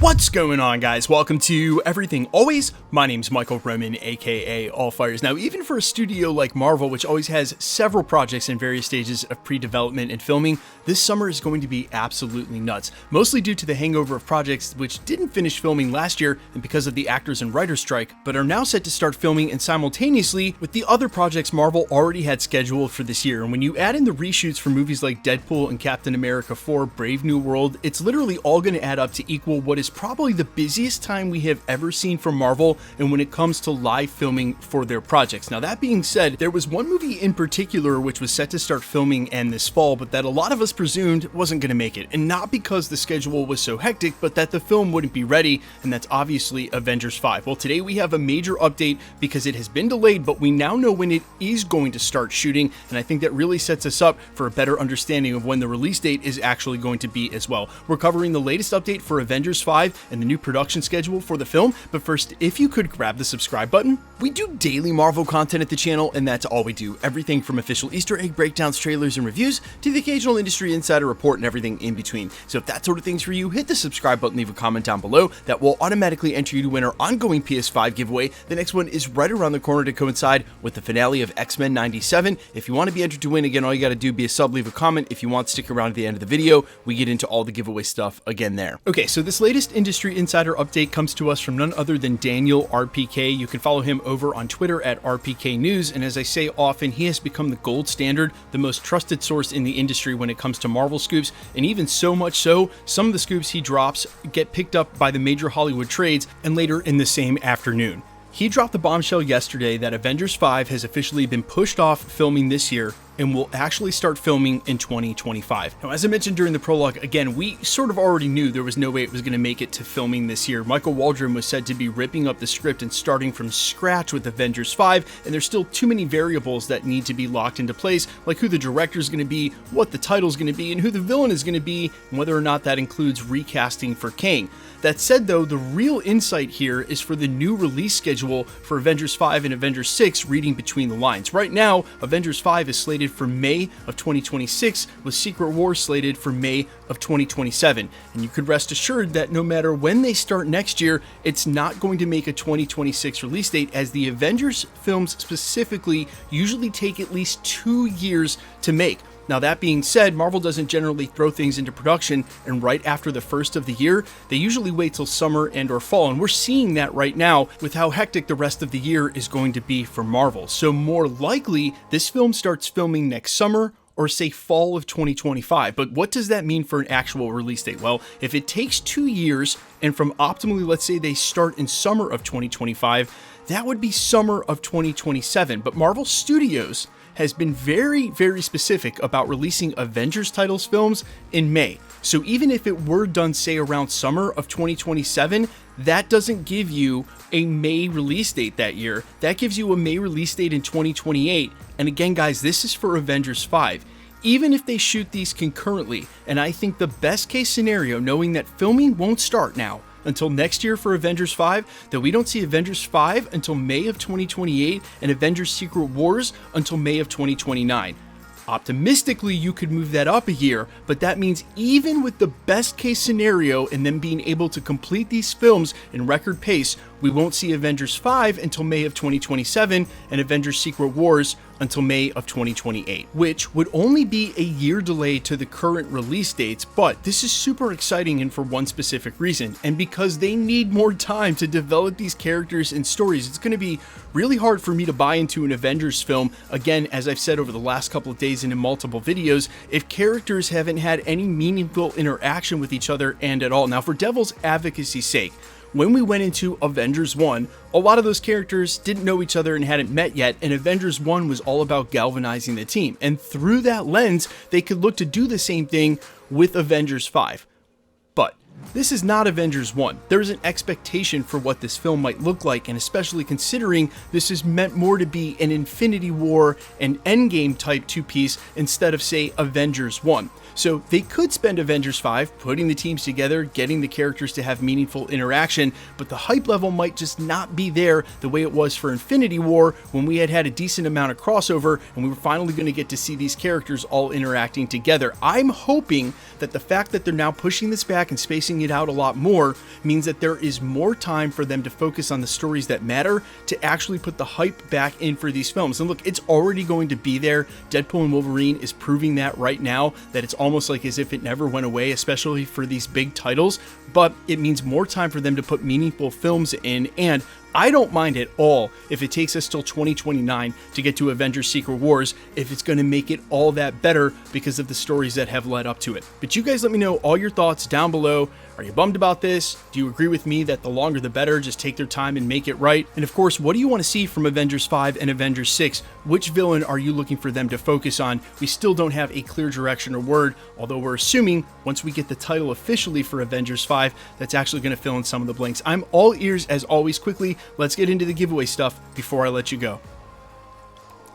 What's going on, guys? Welcome to Everything Always. My name's Michael Roman, aka Allfires. Now, even for a studio like Marvel, which always has several projects in various stages of pre-development and filming, this summer is going to be absolutely nuts. Mostly due to the hangover of projects which didn't finish filming last year and because of the actors and writers strike, but are now set to start filming and simultaneously with the other projects Marvel already had scheduled for this year. And when you add in the reshoots for movies like Deadpool and Captain America 4 Brave New World, it's literally all going to add up to equal what is probably the busiest time we have ever seen from Marvel and when it comes to live filming for their projects. Now, that being said, there was one movie in particular which was set to start filming and this fall, but that a lot of us presumed wasn't going to make it. And not because the schedule was so hectic, but that the film wouldn't be ready, and that's obviously Avengers 5. Well, today we have a major update because it has been delayed, but we now know when it is going to start shooting, and I think that really sets us up for a better understanding of when the release date is actually going to be as well. We're covering the latest update for Avengers 5 and the new production schedule for the film, but first, if you could grab the subscribe button. We do daily Marvel content at the channel, and that's all we do. Everything from official Easter egg breakdowns, trailers, and reviews, to the occasional industry insider report and everything in between. So if that sort of thing's for you, hit the subscribe button, leave a comment down below. That will automatically enter you to win our ongoing PS5 giveaway. The next one is right around the corner to coincide with the finale of X-Men 97. If you want to be entered to win, again, all you got to do be a sub, leave a comment. If you want, stick around at the end of the video. We get into all the giveaway stuff again there. Okay, so this latest industry insider update comes to us from none other than Daniel RPK. You can follow him over on Twitter at RPK News, and as I say often, he has become the gold standard, the most trusted source in the industry when it comes to Marvel scoops, and even so much so, some of the scoops he drops get picked up by the major Hollywood trades and later in the same afternoon. He dropped the bombshell yesterday that Avengers 5 has officially been pushed off filming this year and will actually start filming in 2025. Now, as I mentioned during the prologue, again, we sort of already knew there was no way it was going to make it to filming this year. Michael Waldron was said to be ripping up the script and starting from scratch with Avengers 5, and there's still too many variables that need to be locked into place, like who the director is going to be, what the title is going to be, and who the villain is going to be, and whether or not that includes recasting for Kang. That said, though, the real insight here is for the new release schedule for Avengers 5 and Avengers 6 reading between the lines. Right now, Avengers 5 is slated for May of 2026, with Secret Wars slated for May of 2027. And you could rest assured that no matter when they start next year, it's not going to make a 2026 release date, as the Avengers films specifically usually take at least 2 years to make. Now, that being said, Marvel doesn't generally throw things into production and right after the first of the year. They usually wait till summer and or fall, and we're seeing that right now with how hectic the rest of the year is going to be for Marvel. So more likely, this film starts filming next summer or say fall of 2025. But what does that mean for an actual release date? Well, if it takes 2 years and from optimally, let's say they start in summer of 2025, that would be summer of 2027. But Marvel Studios has been very, very specific about releasing Avengers titles films in May. So even if it were done, say, around summer of 2027, that doesn't give you a May release date that year. That gives you a May release date in 2028. And again, guys, this is for Avengers 5. Even if they shoot these concurrently, and I think the best case scenario, knowing that filming won't start now until next year for Avengers 5, that we don't see Avengers 5 until May of 2028 and Avengers Secret Wars until May of 2029. Optimistically, you could move that up a year, but that means even with the best case scenario and them being able to complete these films in record pace, we won't see Avengers 5 until May of 2027 and Avengers Secret Wars until May of 2028, which would only be a year delay to the current release dates. But this is super exciting, and for one specific reason, and because they need more time to develop these characters and stories. It's going to be really hard for me to buy into an Avengers film, again, as I've said over the last couple of days and in multiple videos, if characters haven't had any meaningful interaction with each other and at all. Now, for devil's advocacy's sake, when we went into Avengers 1, a lot of those characters didn't know each other and hadn't met yet, and Avengers 1 was all about galvanizing the team. And through that lens, they could look to do the same thing with Avengers 5. But this is not Avengers 1. There's an expectation for what this film might look like, and especially considering this is meant more to be an Infinity War and Endgame type two-piece instead of, say, Avengers 1. So they could spend Avengers 5 putting the teams together, getting the characters to have meaningful interaction, but the hype level might just not be there the way it was for Infinity War, when we had a decent amount of crossover and we were finally going to get to see these characters all interacting together. I'm hoping that the fact that they're now pushing this back and spacing it out a lot more means that there is more time for them to focus on the stories that matter, to actually put the hype back in for these films. And look, it's already going to be there. Deadpool and Wolverine is proving that right now, that it's almost like as if it never went away, especially for these big titles, but it means more time for them to put meaningful films in. And I don't mind at all if it takes us till 2029 to get to Avengers Secret Wars, if it's going to make it all that better because of the stories that have led up to it. But you guys let me know all your thoughts down below. Are you bummed about this? Do you agree with me that the longer the better, just take their time and make it right? And of course, what do you want to see from Avengers 5 and Avengers 6? Which villain are you looking for them to focus on? We still don't have a clear direction or word, although we're assuming once we get the title officially for Avengers 5, that's actually going to fill in some of the blanks. I'm all ears as always. Quickly, let's get into the giveaway stuff before I let you go.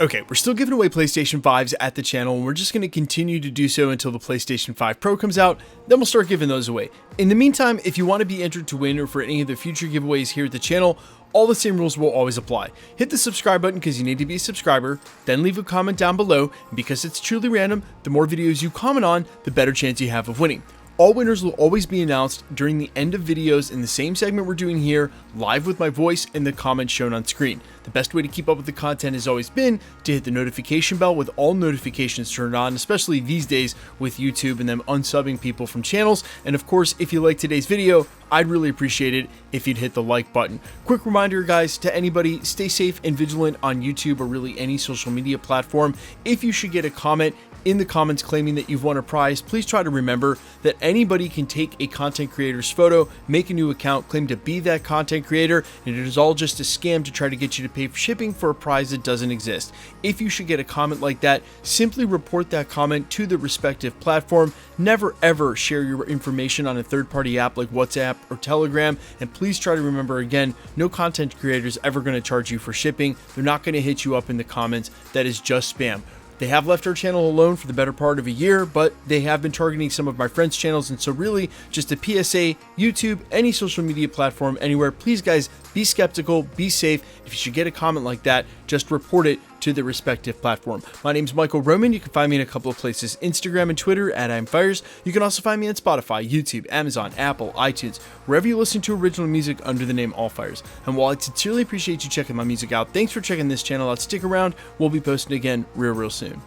Okay, we're still giving away PlayStation 5s at the channel, and we're just going to continue to do so until the PlayStation 5 Pro comes out. Then we'll start giving those away. In the meantime, if you want to be entered to win or for any of the future giveaways here at the channel, all the same rules will always apply. Hit the subscribe button because you need to be a subscriber, then leave a comment down below, and because it's truly random, the more videos you comment on, the better chance you have of winning. All winners will always be announced during the end of videos in the same segment we're doing here, live with my voice in the comments shown on screen. The best way to keep up with the content has always been to hit the notification bell with all notifications turned on, especially these days with YouTube and them unsubbing people from channels. And of course, if you like today's video, I'd really appreciate it if you'd hit the like button. Quick reminder, guys, to anybody, stay safe and vigilant on YouTube or really any social media platform. If you should get a comment in the comments claiming that you've won a prize, please try to remember that anybody can take a content creator's photo, make a new account, claim to be that content creator, and it is all just a scam to try to get you to pay for shipping for a prize that doesn't exist. If you should get a comment like that, simply report that comment to the respective platform. Never ever share your information on a third-party app like WhatsApp or Telegram, and please try to remember again, no content creator is ever going to charge you for shipping. They're not going to hit you up in the comments. That is just spam. They have left our channel alone for the better part of a year, but they have been targeting some of my friends' channels, and so really just a PSA, YouTube, any social media platform, anywhere, please guys, be skeptical, be safe. If you should get a comment like that, just report it to the respective platform. My name's Michael Roman. You can find me in a couple of places, Instagram and Twitter at I'mFires. You can also find me on Spotify, YouTube, Amazon, Apple, iTunes, wherever you listen to original music under the name Allfires. And while I sincerely appreciate you checking my music out, thanks for checking this channel out. Stick around. We'll be posting again real soon.